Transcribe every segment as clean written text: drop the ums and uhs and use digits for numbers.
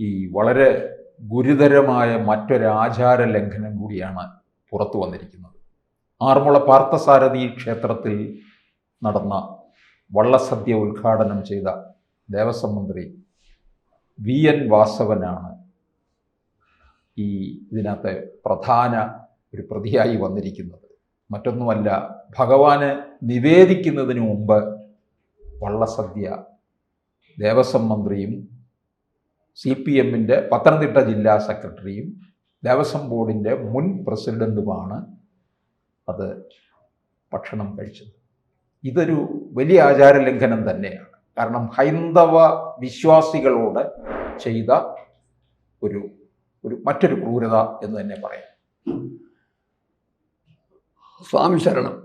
ഈ വളരെ ഗുരുതരമായ മറ്റൊരാചാര ലംഘനം കൂടിയാണ് പുറത്തു വന്നിരിക്കുന്നത്. ആറന്മുള പാർത്ഥസാരഥി ക്ഷേത്രത്തിൽ നടന്ന വള്ളസദ്യ ഉദ്ഘാടനം ചെയ്ത ദേവസ്വം മന്ത്രി VN വാസവനാണ് ഇതിനകത്ത് പ്രധാന ഒരു പ്രതിയായി വന്നിരിക്കുന്നത്. മറ്റൊന്നുമല്ല, ഭഗവാന് നിവേദിക്കുന്നതിന് മുമ്പ് വള്ളസദ്യ ദേവസ്വം മന്ത്രിയും CPMൻ്റെ പത്തനംതിട്ട ജില്ലാ സെക്രട്ടറിയും ദേവസ്വം ബോർഡിൻ്റെ മുൻ പ്രസിഡൻറ്റുമാണ് അത് ഭക്ഷണം കഴിച്ചത്. ഇതൊരു വലിയ ആചാരലംഘനം തന്നെയാണ്. കാരണം ഹൈന്ദവ വിശ്വാസികളോട് ചെയ്ത ഒരു മറ്റൊരു ക്രൂരത എന്ന് തന്നെ പറയാം. സ്വാമി ശരണം.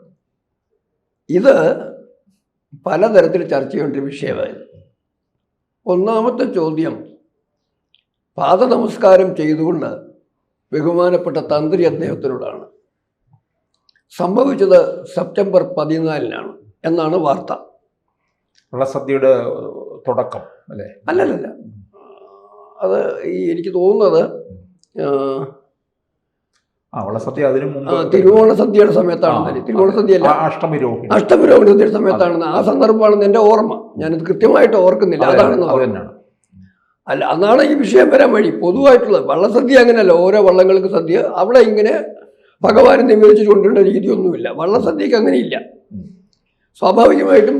ഇത് പലതരത്തിൽ ചർച്ച ചെയ്യേണ്ട ഒരു വിഷയമായിരുന്നു. ഒന്നാമത്തെ ചോദ്യം, പാദനമസ്കാരം ചെയ്തുകൊണ്ട് ബഹുമാനപ്പെട്ട തന്ത്രി അദ്ദേഹത്തിനോടാണ്. സംഭവിച്ചത് സെപ്റ്റംബർ 14 എന്നാണ് വാർത്ത. വള്ളസദ്യയുടെ തുടക്കം അല്ലേ? അല്ലല്ല, അത് എനിക്ക് തോന്നുന്നത് വള്ളസദ്യ അതിനു മുമ്പ് തിരുവോണ സദ്യയുടെ സമയത്താണെന്നല്ലേ? തിരുവോണ സദ്യയല്ല, അഷ്ടമിരോഹിണി സദ്യയുടെ സമയത്താണെന്ന്. ആ സംദർഭമാണെന്ന് എൻ്റെ ഓർമ്മ. ഞാനത് കൃത്യമായിട്ട് ഓർക്കുന്നില്ല. അതാണ് അല്ല, അന്നാണ് ഈ വിഷയം വരാൻ വഴി. പൊതുവായിട്ടുള്ളത് വള്ളസദ്യ അങ്ങനെയല്ല. ഓരോ വള്ളങ്ങൾക്ക് സദ്യ, അവിടെ ഇങ്ങനെ ഭഗവാനെ നിവേദിച്ചു കൊണ്ടുവരുന്ന രീതിയൊന്നുമില്ല. വള്ളസദ്യക്ക് അങ്ങനെയില്ല. സ്വാഭാവികമായിട്ടും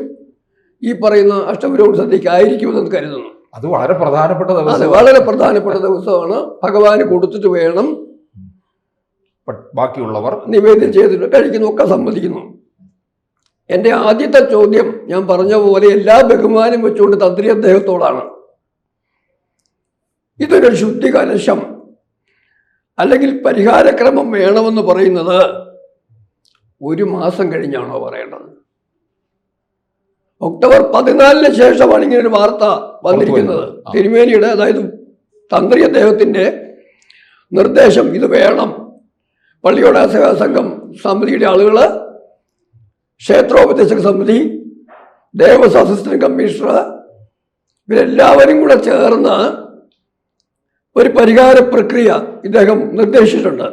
ഈ പറയുന്ന അഷ്ടമിരോഹിണി സദ്യക്ക് ആയിരിക്കുമെന്ന് കരുതുന്നു. അത് വളരെ പ്രധാനപ്പെട്ട ദിവസം. അതെ, വളരെ പ്രധാനപ്പെട്ട ദിവസമാണ്. ഭഗവാന് കൊടുത്തിട്ട് വേണം ബാക്കിയുള്ളവർ നിവേദ്യം ചെയ്തിട്ട് കഴിക്കുന്നൊക്കെ സമ്മതിക്കുന്നു. എൻ്റെ ആദ്യത്തെ ചോദ്യം ഞാൻ പറഞ്ഞ പോലെ എല്ലാ ബഹുമാനം വെച്ചുകൊണ്ട് തന്ത്രി അദ്ദേഹത്തോടാണ്. ഇതൊരു ശുദ്ധി കലശം അല്ലെങ്കിൽ പരിഹാരക്രമം വേണമെന്ന് പറയുന്നത് 1 മാസം കഴിഞ്ഞാണോ പറയേണ്ടത്? ഒക്ടോബർ 14 ശേഷമാണ് ഇങ്ങനെ ഒരു വാർത്ത വന്നിരിക്കുന്നത്. തിരുമേനിയുടെ, അതായത് തന്ത്രി അദ്ദേഹത്തിൻ്റെ നിർദ്ദേശം ഇത് വേണം. പള്ളിയോട സേവാ സംഘം സമിതിയുടെ ആളുകൾ, ക്ഷേത്രോപദേശക സമിതി, ദേവസ്വം അസിസ്റ്റന്റ് കമ്മീഷണർ, ഇവരെല്ലാവരും കൂടെ ചേർന്ന് ഒരു പരിഹാര പ്രക്രിയ ഇദ്ദേഹം നിർദ്ദേശിച്ചിട്ടുണ്ട്.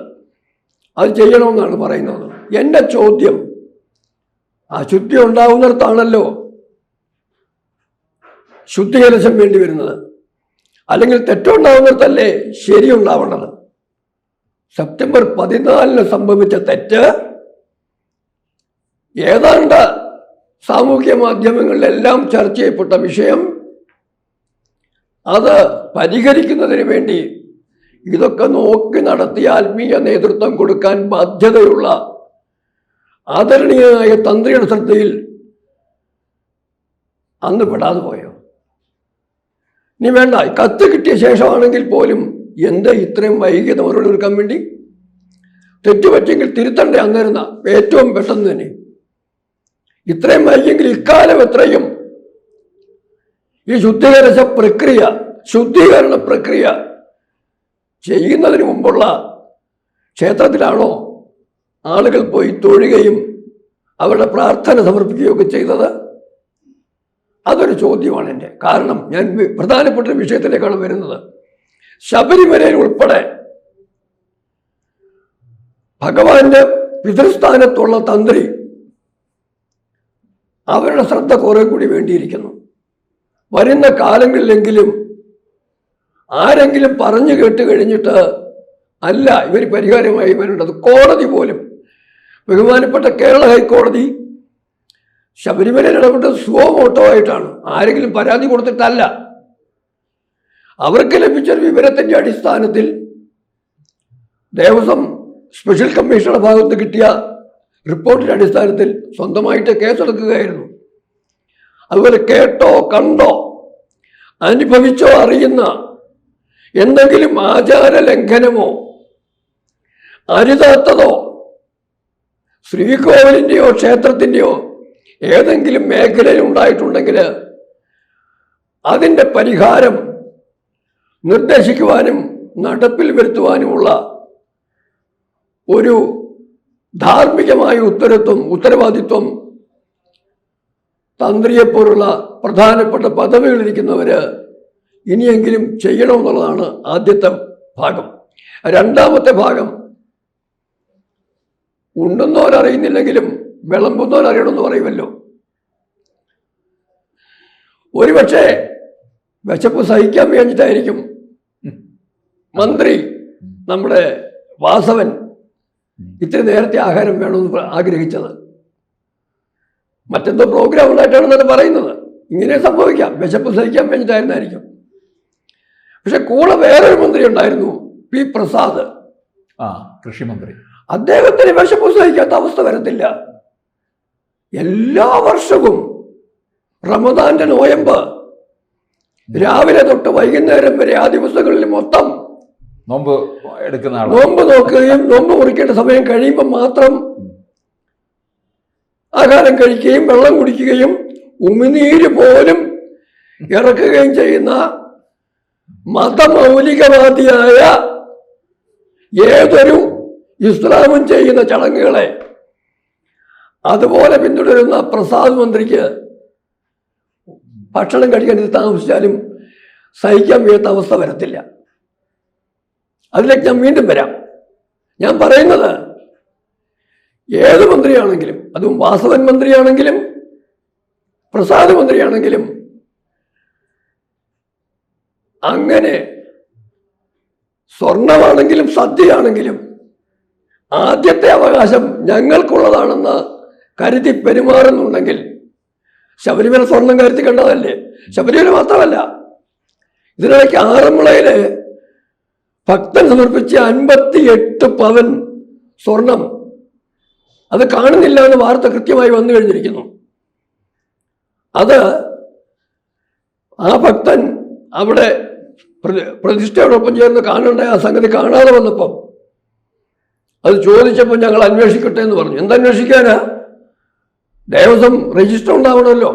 അത് ചെയ്യണമെന്നാണ് പറയുന്നത്. എൻ്റെ ചോദ്യം, അശുദ്ധി ഉണ്ടാവുന്നിടത്താണല്ലോ ശുദ്ധീകരണം വേണ്ടി വരുന്നത്, അല്ലെങ്കിൽ തെറ്റുണ്ടാവുന്നിടത്തല്ലേ ശരിയുണ്ടാവേണ്ടത്? സെപ്റ്റംബർ 14 സംഭവിച്ച തെറ്റ് ഏതാണ്ട് സാമൂഹ്യ മാധ്യമങ്ങളിലെല്ലാം ചർച്ച ചെയ്യപ്പെട്ട വിഷയം. അത് പരിഹരിക്കുന്നതിന് വേണ്ടി ഇതൊക്കെ നോക്കി നടത്തി ആത്മീയ നേതൃത്വം കൊടുക്കാൻ ബാധ്യതയുള്ള ആദരണീയനായ തന്ത്രിയുടെ ശ്രദ്ധയിൽ അന്ന് പെടാതെ പോയോ? ഇനി വേണ്ട, കത്ത് കിട്ടിയ ശേഷമാണെങ്കിൽ പോലും എന്താ ഇത്രയും വൈകിയത് മറുപടി കൊടുക്കാൻ വേണ്ടി? തെറ്റുപറ്റെങ്കിൽ തിരുത്തണ്ടേ അന്നേരം, ഏറ്റവും പെട്ടെന്ന് തന്നെ. ഇത്രയും വൈകിയെങ്കിൽ ഇക്കാലം എത്രയും ഈ ശുദ്ധീകരണ പ്രക്രിയ ചെയ്യുന്നതിന് മുമ്പുള്ള ക്ഷേത്രത്തിലാണോ ആളുകൾ പോയി തൊഴുകയും അവരുടെ പ്രാർത്ഥന സമർപ്പിക്കുകയൊക്കെ ചെയ്തത്? അതൊരു ചോദ്യമാണ് എൻ്റെ. കാരണം ഞാൻ പ്രധാനപ്പെട്ട വിഷയത്തിലേക്കാണ് വരുന്നത്. ശബരിമലയിൽ ഉൾപ്പെടെ ഭഗവാന്റെ പിതൃസ്ഥാനത്തുള്ള തന്ത്രി, അവരുടെ ശ്രദ്ധ കുറെ കൂടി വേണ്ടിയിരിക്കുന്നു. വരുന്ന കാലങ്ങളിലെങ്കിലും ആരെങ്കിലും പറഞ്ഞു കേട്ട് കഴിഞ്ഞിട്ട് അല്ല ഇവർ പരിഹാരമായി വരേണ്ടത്. കോടതി പോലും, ബഹുമാനപ്പെട്ട കേരള ഹൈക്കോടതി ശബരിമലയിൽ ഇടപെട്ടത് സുവമോട്ടോ ആയിട്ടാണ്. ആരെങ്കിലും പരാതി കൊടുത്തിട്ടല്ല. അവർക്ക് ലഭിച്ച വിവരത്തിൻ്റെ അടിസ്ഥാനത്തിൽ ദേവസ്വം സ്പെഷ്യൽ കമ്മീഷണറുടെ ഭാഗത്ത് കിട്ടിയ റിപ്പോർട്ടിൻ്റെ അടിസ്ഥാനത്തിൽ സ്വന്തമായിട്ട് കേസെടുക്കുകയായിരുന്നു. അതുപോലെ കേട്ടോ കണ്ടോ അനുഭവിച്ചോ അറിയുന്ന എന്തെങ്കിലും ആചാര ലംഘനമോ അരുതാത്തതോ ശ്രീകോവിലിൻ്റെയോ ക്ഷേത്രത്തിൻ്റെയോ ഏതെങ്കിലും മേഖലയിൽ ഉണ്ടായിട്ടുണ്ടെങ്കിൽ അതിൻ്റെ പരിഹാരം നിർദ്ദേശിക്കുവാനും നടപ്പിൽ വരുത്തുവാനുമുള്ള ഒരു ധാർമ്മികമായ ഉത്തരവാദിത്വം തന്ത്രിയെപ്പോലുള്ള പ്രധാനപ്പെട്ട പദവികളിരിക്കുന്നവർ ഇനിയെങ്കിലും ചെയ്യണമെന്നുള്ളതാണ് ആദ്യത്തെ ഭാഗം. രണ്ടാമത്തെ ഭാഗം, ഉണ്ടെന്നോരറിയുന്നില്ലെങ്കിലും വിളമ്പുന്നോരറിയണമെന്ന് പറയുമല്ലോ. ഒരുപക്ഷെ വിശപ്പ് സഹിക്കാൻ വേണ്ടിയിട്ടായിരിക്കും മന്ത്രി നമ്മുടെ വാസവൻ ഇത്തിരി നേരത്തെ ആഹാരം വേണമെന്ന് ആഗ്രഹിച്ചത്. മറ്റെന്തോ പ്രോഗ്രാം ഉണ്ടായിട്ടാണെന്നാണ് പറയുന്നത്. ഇങ്ങനെ സംഭവിക്കാം, വിശപ്പ് സഹിക്കാൻ വേണ്ടിയിട്ടായിരുന്നായിരിക്കും. പക്ഷെ കൂടെ വേറൊരു മന്ത്രി ഉണ്ടായിരുന്നു, പി പ്രസാദ്, കൃഷിമന്ത്രി. അദ്ദേഹത്തിന് വിശപ്പ് സഹിക്കാത്ത അവസ്ഥ വരത്തില്ല. എല്ലാ വർഷവും റമദാന്റെ നോയമ്പ് രാവിലെ തൊട്ട് വൈകുന്നേരം വരെ ആ ദിവസങ്ങളിൽ മൊത്തം നോമ്പ് എടുക്കുന്ന നോമ്പ് നോക്കുകയും നോമ്പ് മുറിക്കേണ്ട സമയം കഴിയുമ്പോൾ മാത്രം ആഹാരം കഴിക്കുകയും വെള്ളം കുടിക്കുകയും ഉമിനീര് പോലും ഇറക്കുകയും ചെയ്യുന്ന മതമൗലികവാദിയായ ഏതൊരു ഇസ്ലാമും ചെയ്യുന്ന ചടങ്ങുകളെ അതുപോലെ പിന്തുടരുന്ന പ്രസാദ് മന്ത്രിക്ക് ഭക്ഷണം കഴിക്കാൻ താമസിച്ചാലും സഹിക്കാൻ വയ്യാത്ത അവസ്ഥ വരത്തില്ല. അതിലേക്ക് ഞാൻ വീണ്ടും വരാം. ഞാൻ പറയുന്നത്, ഏത് മന്ത്രിയാണെങ്കിലും, അതും വാസവൻ മന്ത്രിയാണെങ്കിലും പ്രസാദ് മന്ത്രിയാണെങ്കിലും, അങ്ങനെ സ്വർണമാണെങ്കിലും സദ്യയാണെങ്കിലും ആദ്യത്തെ അവകാശം ഞങ്ങൾക്കുള്ളതാണെന്ന് കരുതി പെരുമാറുന്നുണ്ടെങ്കിൽ, ശബരിമല സ്വർണം കരുതി കണ്ടതല്ലേ, ശബരിമല മാത്രമല്ല, ഇതിനിടയ്ക്ക് ആറന്മുളയില് ഭക്തൻ സമർപ്പിച്ച 58 പവൻ സ്വർണം അത് കാണുന്നില്ല എന്ന് വാർത്ത കൃത്യമായി വന്നു കഴിഞ്ഞിരിക്കുന്നു. അത് ആ ഭക്തൻ അവിടെ പ്രതിഷ്ഠയോടൊപ്പം ചേർന്ന് കാണേണ്ട ആ സംഗതി കാണാതെ വന്നപ്പം അത് ചോദിച്ചപ്പോൾ ഞങ്ങൾ അന്വേഷിക്കട്ടെ എന്ന് പറഞ്ഞു. എന്തന്വേഷിക്കാനാ? ദേവസ്വം രജിസ്റ്റർ ഉണ്ടാവണമല്ലോ.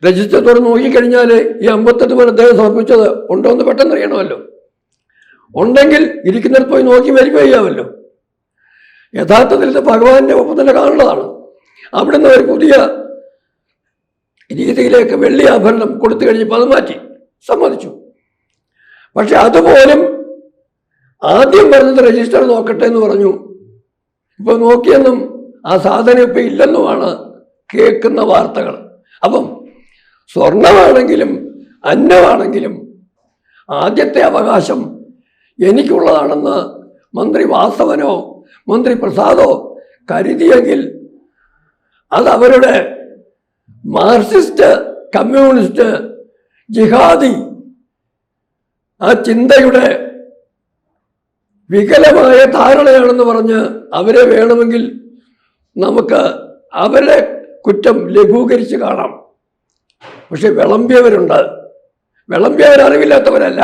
രജിസ്റ്റർ തുറന്ന് നോക്കിക്കഴിഞ്ഞാൽ ഈ 58 പേർ അദ്ദേഹം സമർപ്പിച്ചത് ഉണ്ടോ എന്ന് പെട്ടെന്ന് അറിയണമല്ലോ. ഉണ്ടെങ്കിൽ ഇരിക്കുന്നിടത്ത് പോയി നോക്കി വെരിഫൈ ചെയ്യാമല്ലോ. യഥാർത്ഥത്തിൽ ഇത് ഭഗവാന്റെ ഒപ്പം തന്നെ കാണുന്നതാണ്. അവിടുന്ന് ഒരു പുതിയ രീതിയിലേക്ക് വെള്ളി ആഭരണം കൊടുത്തു കഴിഞ്ഞപ്പോൾ അത് മാറ്റി, സമ്മതിച്ചു. പക്ഷെ അതുപോലും ആദ്യം പറഞ്ഞത് രജിസ്റ്റർ നോക്കട്ടെ എന്ന് പറഞ്ഞു. ഇപ്പൊ നോക്കിയെന്നും ആ സാധനം ഇപ്പൊ ഇല്ലെന്നുമാണ് കേൾക്കുന്ന വാർത്തകൾ. അപ്പം സ്വർണമാണെങ്കിലും അന്നമാണെങ്കിലും ആദ്യത്തെ അവകാശം എനിക്കുള്ളതാണെന്ന് മന്ത്രി വാസവനോ മന്ത്രി പ്രസാദോ കരുതിയെങ്കിൽ അത് അവരുടെ മാർക്സിസ്റ്റ്, കമ്മ്യൂണിസ്റ്റ്, ജിഹാദി ആ ചിന്തയുടെ വികലമായ ധാരണയാണെന്ന് പറഞ്ഞ് അവരെ വേണമെങ്കിൽ നമുക്ക് അവരുടെ കുറ്റം ലഘൂകരിച്ച് കാണാം. പക്ഷെ വിളമ്പിയവരുണ്ട്. വിളമ്പിയവരറിവില്ലാത്തവരല്ല.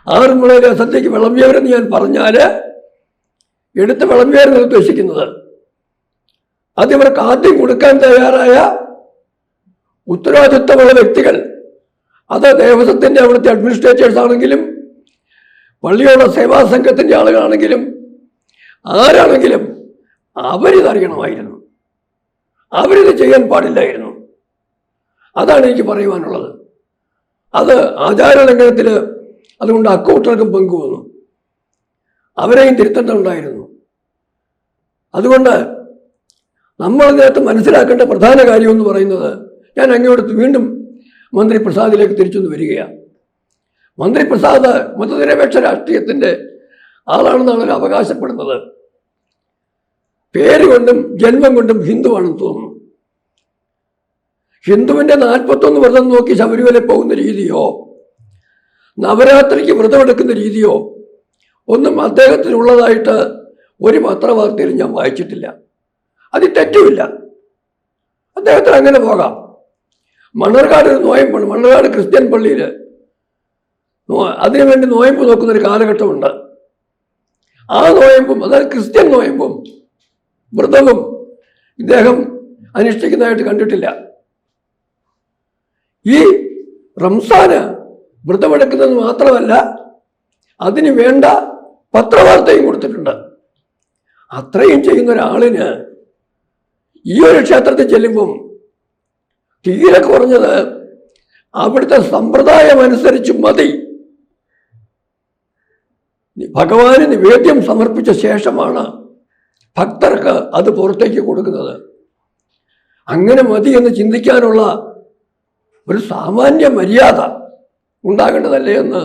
ആറന്മുളയിലെ സദ്യക്ക് വിളമ്പിയവരെന്ന് ഞാൻ പറഞ്ഞാൽ എടുത്ത് വിളമ്പിയവരെന്ന് ഉദ്ദേശിക്കുന്നത് അത് ഇവർക്ക് ആദ്യം കൊടുക്കാൻ തയ്യാറായ ഉത്തരവാദിത്വമുള്ള വ്യക്തികൾ, അത് ദേവസ്വത്തിൻ്റെ അവിടുത്തെ അഡ്മിനിസ്ട്രേറ്റേഴ്സ് ആണെങ്കിലും പള്ളിയോടെ സേവാ സംഘത്തിൻ്റെ ആളുകളാണെങ്കിലും ആരാണെങ്കിലും അവരിതറിയണമായിരുന്നു. അവരിത് ചെയ്യാൻ പാടില്ലായിരുന്നു. അതാണ് എനിക്ക് പറയുവാനുള്ളത്. അത് ആചാരലംഘനത്തിൽ അതുകൊണ്ട് അക്കൂട്ടർക്കും പങ്കുവന്നു. അവരെയും തിരുത്തേണ്ടതുണ്ടായിരുന്നു. അതുകൊണ്ട് നമ്മൾ ഇതിനകത്ത് മനസ്സിലാക്കേണ്ട പ്രധാന കാര്യം എന്ന് പറയുന്നത്, ഞാൻ അങ്ങോട്ട് വീണ്ടും മന്ത്രി പ്രസാദിലേക്ക് തിരിച്ചൊന്ന് വരികയാണ്. മന്ത്രി പ്രസാദ് മതനിരപേക്ഷ രാഷ്ട്രീയത്തിൻ്റെ ആളാണെന്നാണ് അവർ അവകാശപ്പെടുന്നത്. പേര് കൊണ്ടും ജന്മം കൊണ്ടും ഹിന്ദുവാണെന്ന് തോന്നുന്നു. ഹിന്ദുവിൻ്റെ 41 വ്രതം നോക്കി ശബരിമല പോകുന്ന രീതിയോ നവരാത്രിക്ക് വ്രതമെടുക്കുന്ന രീതിയോ ഒന്നും അദ്ദേഹത്തിനുള്ളതായിട്ട് ഒരു പത്രവാർത്തയിലും ഞാൻ വായിച്ചിട്ടില്ല. അതിൽ തെറ്റുമില്ല, അദ്ദേഹത്തിന് അങ്ങനെ പോകാം. മണ്ണർക്കാട് ഒരു നോയമ്പാണ്. മണ്ണർക്കാട് ക്രിസ്ത്യൻ പള്ളിയിൽ അതിനുവേണ്ടി നോയമ്പ് നോക്കുന്നൊരു കാലഘട്ടമുണ്ട്. ആ നോയമ്പും, അതായത് ക്രിസ്ത്യൻ നോയമ്പും വ്രതവും ഇദ്ദേഹം അനുഷ്ഠിക്കുന്നതായിട്ട് കണ്ടിട്ടില്ല. ഈ റംസാന് വ്രതമെടുക്കുന്നത് മാത്രമല്ല, അതിന് വേണ്ട പത്രവാർത്തയും കൊടുത്തിട്ടുണ്ട്. അത്രയും ചെയ്യുന്ന ഒരാളിന് ഈ ഒരു ക്ഷേത്രത്തിൽ ചെല്ലുമ്പം തീരെ കുറഞ്ഞത് അവിടുത്തെ സമ്പ്രദായം അനുസരിച്ച് മതി. ഭഗവാന് നിവേദ്യം സമർപ്പിച്ച ശേഷമാണ് ഭക്തർക്ക് അത് പുറത്തേക്ക് കൊടുക്കുന്നത്. അങ്ങനെ മതി എന്ന് ചിന്തിക്കാനുള്ള ഒരു സാമാന്യ മര്യാദ ഉണ്ടാകേണ്ടതല്ലേ എന്ന്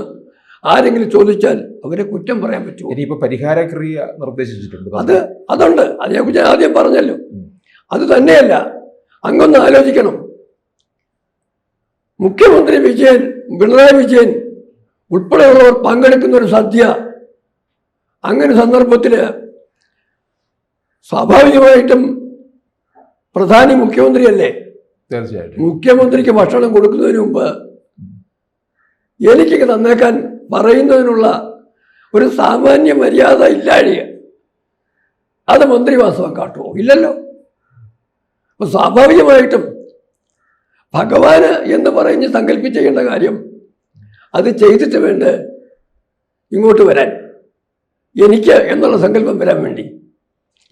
ആരെങ്കിലും ചോദിച്ചാൽ അവരെ കുറ്റം പറയാൻ പറ്റുമോ? ഇനിയിപ്പോ പരിഹാരക്രിയ നിർദ്ദേശിച്ചിട്ടുണ്ട്. അതുണ്ട്. അതിനെക്കുറിച്ച് ഞാൻ ആദ്യം പറഞ്ഞല്ലോ. അത് തന്നെയല്ല, അങ്ങൊന്ന് ആലോചിക്കണം. മുഖ്യമന്ത്രി പിണറായി വിജയൻ ഉൾപ്പെടെയുള്ളവർ പങ്കെടുക്കുന്ന ഒരു സദ്യ, അങ്ങനെ സന്ദർഭത്തിൽ സ്വാഭാവികമായിട്ടും പ്രധാനി മുഖ്യമന്ത്രിയല്ലേ. തീർച്ചയായിട്ടും മുഖ്യമന്ത്രിക്ക് ഭക്ഷണം കൊടുക്കുന്നതിന് മുമ്പ് എനിക്ക് തന്നേക്കാൻ പറയുന്നതിനുള്ള ഒരു സാമാന്യ മര്യാദ ഇല്ലാഴിക അത് മന്ത്രിവാസവം കാട്ടുമോ? ഇല്ലല്ലോ. അപ്പൊ സ്വാഭാവികമായിട്ടും ഭഗവാന് എന്ന് പറഞ്ഞ് സങ്കല്പിച്ച് ചെയ്യേണ്ട കാര്യം അത് ചെയ്തിട്ട് വേണ്ട ഇങ്ങോട്ട് വരാൻ, എനിക്ക് എന്നുള്ള സങ്കല്പം വരാൻ വേണ്ടി.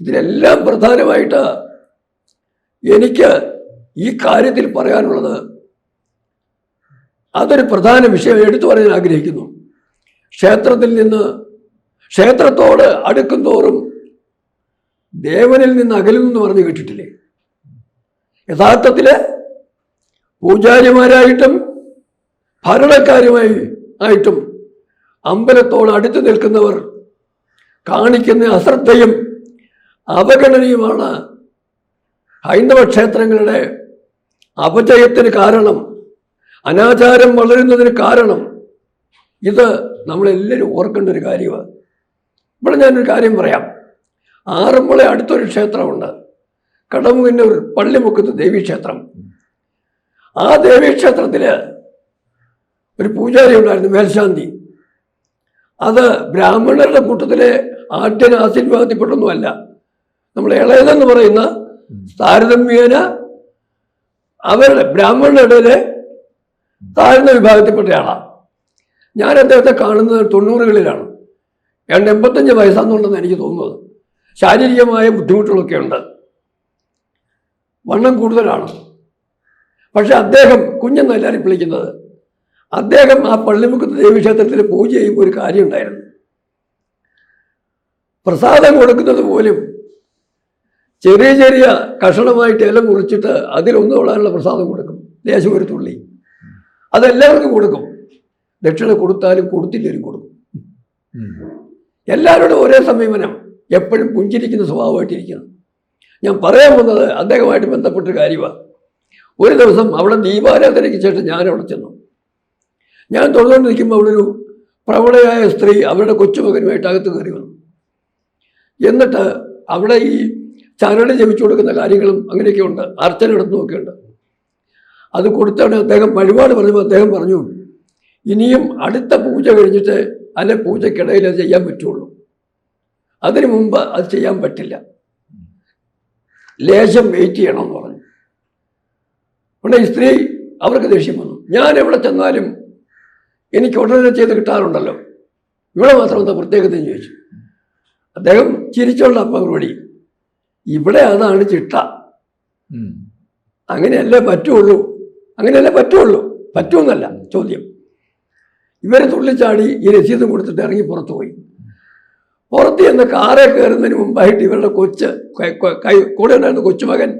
ഇതിനെല്ലാം പ്രധാനമായിട്ട് എനിക്ക് ഈ കാര്യത്തിൽ പറയാനുള്ളത്, അതൊരു പ്രധാന വിഷയം എടുത്തു പറയാൻ ആഗ്രഹിക്കുന്നു. ക്ഷേത്രത്തോട് അടുക്കും തോറും ദേവനിൽ നിന്ന് അകലുമെന്ന് പറഞ്ഞു കേട്ടിട്ടില്ലേ? യഥാർത്ഥത്തില് പൂജാരിമാരായിട്ടും ഭരണക്കാരുമായിട്ടും അമ്പലത്തോട് അടുത്ത് നിൽക്കുന്നവർ കാണിക്കുന്ന അശ്രദ്ധയും അവഗണനയുമാണ് ഹൈന്ദവ ക്ഷേത്രങ്ങളുടെ അപജയത്തിന് കാരണം, അനാചാരം വളരുന്നതിന് കാരണം. ഇത് നമ്മളെല്ലാവരും ഓർക്കേണ്ട ഒരു കാര്യമാണ്. ഇവിടെ ഞാനൊരു കാര്യം പറയാം. ആറന്മുള അടുത്തൊരു ക്ഷേത്രമുണ്ട്, കടമുന്നൂർ പള്ളിമുക്കത്ത് ദേവീക്ഷേത്രം. ആ ദേവീക്ഷേത്രത്തിൽ ഒരു പൂജാരി ഉണ്ടായിരുന്നു, മേൽശാന്തി. അത് ബ്രാഹ്മണരുടെ കൂട്ടത്തിലെ ആദ്യന ആശീർവാദത്തിൽപ്പെട്ടൊന്നുമല്ല. നമ്മൾ ഇളയതെന്ന് പറയുന്ന താരതമ്യേന അവരുടെ ബ്രാഹ്മണരുടെ ഇടയിലെ താഴ്ന്ന വിഭാഗത്തിൽപ്പെട്ടയാളാണ്. ഞാൻ അദ്ദേഹത്തെ കാണുന്നത് 90കളിലാണ്. 85 വയസ്സാണെന്നുണ്ടെന്ന് എനിക്ക് തോന്നുന്നത്. ശാരീരികമായ ബുദ്ധിമുട്ടുകളൊക്കെ ഉണ്ട്, വണ്ണം കൂടുതലാണ്. പക്ഷെ അദ്ദേഹം കുഞ്ഞെന്ന് എല്ലാവരും വിളിക്കുന്നത്, അദ്ദേഹം ആ പള്ളിമുക്കത്ത് ദേവീക്ഷേത്രത്തിൽ പൂജ ചെയ്യുമ്പോൾ ഒരു കാര്യം ഉണ്ടായിരുന്നു. പ്രസാദം കൊടുക്കുന്നത് പോലും ചെറിയ ചെറിയ കഷണമായിട്ട് ഇല മുറിച്ചിട്ട് അതിലൊന്ന് തൊടാനുള്ള പ്രസാദം കൊടുക്കും, ലേശം ഒരു തുള്ളി. അതെല്ലാവർക്കും കൊടുക്കും. ദക്ഷിണ കൊടുത്താലും കൊടുത്തില്ലേലും കൊടുക്കും. എല്ലാവരോടും ഒരേ സമീപനം, എപ്പോഴും പുഞ്ചിരിക്കുന്ന സ്വഭാവമായിട്ടിരിക്കണം. ഞാൻ പറയാൻ വന്നത് അദ്ദേഹമായിട്ട് ബന്ധപ്പെട്ട കാര്യമാണ്. ഒരു ദിവസം അവിടെ ദീപാരാധനയ്ക്ക് ശേഷം ഞാൻ അവിടെ ചെന്നു. ഞാൻ തൊഴുതുകൊണ്ട് നിൽക്കുമ്പോൾ അവിടെ ഒരു പ്രവളയായ സ്ത്രീ അവരുടെ കൊച്ചുമകനുമായിട്ട് അകത്ത് കയറി വന്നു. എന്നിട്ട് അവിടെ ഈ ചരട് ജപിച്ചു കൊടുക്കുന്ന കാര്യങ്ങളും അങ്ങനെയൊക്കെ ഉണ്ട്, അർച്ചന നടത്തുന്നതൊക്കെ ഉണ്ട്. അത് കൊടുത്താണ് അദ്ദേഹം വഴിപാട് പറഞ്ഞപ്പോൾ അദ്ദേഹം പറഞ്ഞു, ഇനിയും അടുത്ത പൂജ കഴിഞ്ഞിട്ട് അല്ലെ പൂജയ്ക്കിടയിൽ അത് ചെയ്യാൻ പറ്റുള്ളൂ, അതിനു മുമ്പ് അത് ചെയ്യാൻ പറ്റില്ല, ലേശം വെയിറ്റ് ചെയ്യണമെന്ന് പറഞ്ഞു. ഉടനെ ഈ സ്ത്രീ അവർക്ക് ദേഷ്യം വന്നു. ഞാൻ എവിടെ ചെന്നാലും എനിക്ക് ഉടനെ ചെയ്ത് കിട്ടാറുണ്ടല്ലോ, ഇവിടെ മാത്രം എന്താ പ്രത്യേകതയും ചോദിച്ചു. അദ്ദേഹം ചിരിച്ചോണ്ട മറുപടി, ഇവിടെ അതാണ് ചിട്ട, അങ്ങനെയല്ലേ പറ്റുള്ളൂ, അങ്ങനെയല്ലേ പറ്റുള്ളൂ, പറ്റുമെന്നല്ല ചോദ്യം. ഇവർ തുള്ളിച്ചാടി ഈ രസീതും കൊടുത്തിട്ട് ഇറങ്ങി പുറത്തു പോയി. പുറത്ത് ചെന്ന് കാറെ കയറുന്നതിന് മുമ്പായിട്ട് ഇവരുടെ കൂടെ ഉണ്ടായിരുന്ന കൊച്ചുമകൻ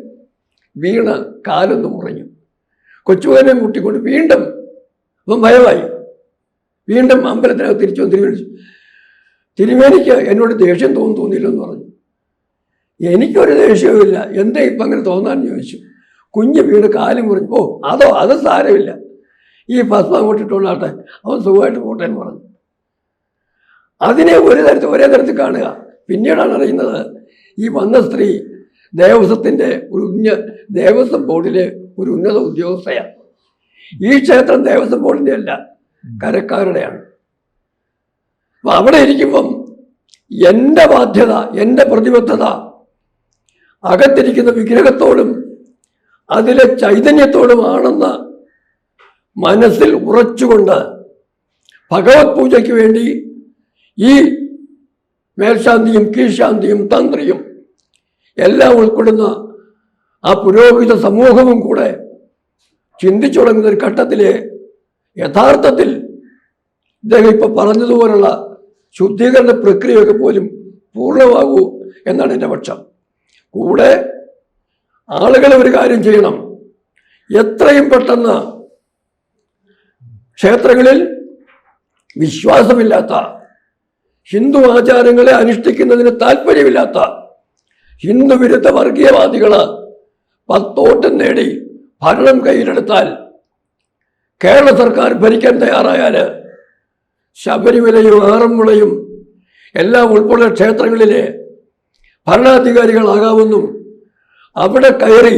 വീണ് കാലൊന്ന് മുറിഞ്ഞു. കൊച്ചുമകനെ മുട്ടിക്കൊണ്ട് വീണ്ടും അപ്പം ഭയമായി. വീണ്ടും അമ്പലത്തിനകത്ത് തിരിച്ചു വന്ന് തിരുമേനിക്ക് എന്നോട് ദേഷ്യം തോന്നിയില്ലെന്ന് പറഞ്ഞു. എനിക്കൊരു ദേഷ്യവുമില്ല, എന്താ ഇപ്പം അങ്ങനെ തോന്നാന്ന് ചോദിച്ചു. കുഞ്ഞ് വീണ് കാലും മുറിഞ്ഞു. ഓ അത് സാരമില്ല, ഈ ഭസ്മം അങ്ങോട്ട് ഇട്ടുകൊണ്ടാട്ടെ, അവൻ സുഖമായിട്ട് പോട്ടെ എന്ന് പറഞ്ഞു. അതിനെ ഒരേ തരത്തിൽ കാണുക. പിന്നീടാണ് അറിയുന്നത് ഈ വന്ന സ്ത്രീ ദേവസ്വത്തിൻ്റെ ദേവസ്വം ബോർഡിലെ ഒരു ഉന്നത ഉദ്യോഗസ്ഥയാണ്. ഈ ക്ഷേത്രം ദേവസ്വം ബോർഡിൻ്റെ അല്ല, കരക്കാരുടെയാണ്. അപ്പം അവിടെ ഇരിക്കുമ്പം എൻ്റെ ബാധ്യത, എൻ്റെ പ്രതിബദ്ധത അകത്തിരിക്കുന്ന വിഗ്രഹത്തോടും അതിലെ ചൈതന്യത്തോടുമാണെന്ന് മനസ്സിൽ ഉറച്ചുകൊണ്ട് ഭഗവത് പൂജയ്ക്ക് വേണ്ടി ഈ മേൽശാന്തിയും കീഴ്ശാന്തിയും തന്ത്രിയും എല്ലാം ഉൾപ്പെടുന്ന ആ പുരോഹിത സമൂഹവും കൂടെ ചിന്തിച്ചു തുടങ്ങുന്ന ഒരു ഘട്ടത്തിൽ യഥാർത്ഥത്തിൽ ഇദ്ദേഹം ഇപ്പൊ പറഞ്ഞതുപോലുള്ള ശുദ്ധീകരണ പ്രക്രിയയൊക്കെ പോലും പൂർണ്ണമാകൂ എന്നാണ് എൻ്റെ പക്ഷം. കൂടെ ആളുകൾ ഒരു കാര്യം ചെയ്യണം, എത്രയും പെട്ടെന്ന് ക്ഷേത്രങ്ങളിൽ വിശ്വാസമില്ലാത്ത, ഹിന്ദു ആചാരങ്ങളെ അനുഷ്ഠിക്കുന്നതിന് താല്പര്യമില്ലാത്ത ഹിന്ദു വിരുദ്ധ വർഗീയവാദികള് 10 വോട്ട് നേടി ഭരണം കയ്യിലെടുത്താൽ, കേരള സർക്കാർ ഭരിക്കാൻ തയ്യാറായാൽ ശബരിമലയും ആറന്മുളയും എല്ലാം ഉൾപ്പെടെ ക്ഷേത്രങ്ങളിലെ ഭരണാധികാരികളാകാമെന്നും അവിടെ കയറി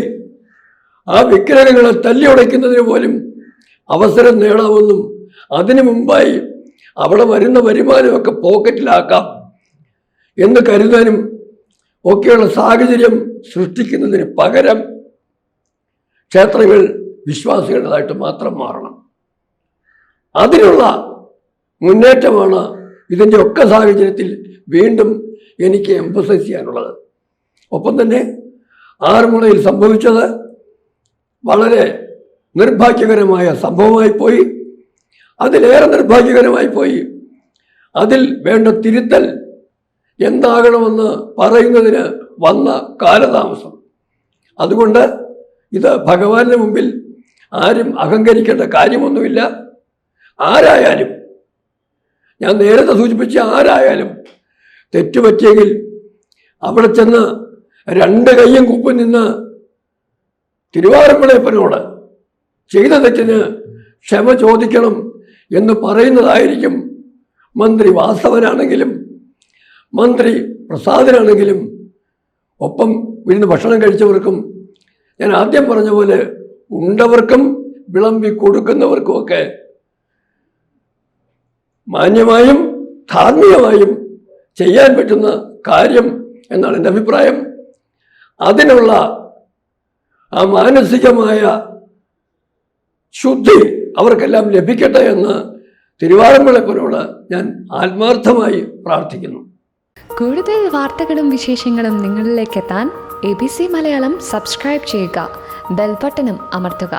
ആ വിഗ്രഹങ്ങളെ തല്ലി ഉടയ്ക്കുന്നതിന് പോലും അവസരം നേടാമെന്നും അതിനു മുമ്പായി അവിടെ വരുന്ന വരുമാനമൊക്കെ പോക്കറ്റിലാക്കാം എന്ന് കരുതാനും ഒക്കെയുള്ള സാഹചര്യം സൃഷ്ടിക്കുന്നതിന് പകരം ക്ഷേത്രങ്ങൾ വിശ്വാസികളുടേതായിട്ട് മാത്രം മാറണം. അതിനുള്ള മുന്നേറ്റമാണ് ഇതിൻ്റെ ഒക്കെ സാഹചര്യത്തിൽ വീണ്ടും എനിക്ക് എംഫസൈസ് ചെയ്യാനുള്ളത്. ഒപ്പം തന്നെ ആറന്മുളയിൽ സംഭവിച്ചത് വളരെ നിർഭാഗ്യകരമായ സംഭവമായി പോയി. അതിലേറെ നിർഭാഗ്യകരമായി പോയി. അതിൽ വേണ്ട തിരുത്തൽ എന്താകണമെന്ന് പറയുന്നതിന് വന്ന കാലതാമസം. അതുകൊണ്ട് ഇത് ഭഗവാന്റെ മുമ്പിൽ ആരും അഹങ്കരിക്കേണ്ട കാര്യമൊന്നുമില്ല. ആരായാലും, ഞാൻ നേരത്തെ സൂചിപ്പിച്ച ആരായാലും തെറ്റുപറ്റിയെങ്കിൽ അവിടെ ചെന്ന് 2 കൈയും കുപ്പി നിന്ന് തിരുവാറന്മുളയപ്പനോട് ചെയ്ത തെറ്റിന് ക്ഷമ ചോദിക്കണം എന്ന് പറയുന്നതായിരിക്കും മന്ത്രി വാസവനാണെങ്കിലും മന്ത്രി പ്രസാദനാണെങ്കിലും ഒപ്പം ഇരുന്ന് ഭക്ഷണം കഴിച്ചവർക്കും, ഞാൻ ആദ്യം പറഞ്ഞ പോലെ ഉണ്ടവർക്കും വിളമ്പി കൊടുക്കുന്നവർക്കുമൊക്കെ മാന്യമായും ധാർമ്മികമായും ചെയ്യാൻ പറ്റുന്ന കാര്യം എന്നാണ് എൻ്റെ അഭിപ്രായം. അതിനുള്ള ആ മാനസികമായ ശുദ്ധി അവർക്കെല്ലാം ലഭിക്കട്ടെ എന്ന് തിരുവാറന്മുളയപ്പനോട് ഞാൻ ആത്മാർത്ഥമായി പ്രാർത്ഥിക്കുന്നു. കൂടുതൽ വാർത്തകളും വിശേഷങ്ങളും നിങ്ങളിലേക്ക് എത്താൻ ABC മലയാളം സബ്സ്ക്രൈബ് ചെയ്യുക, ബെൽ ബട്ടണും അമർത്തുക.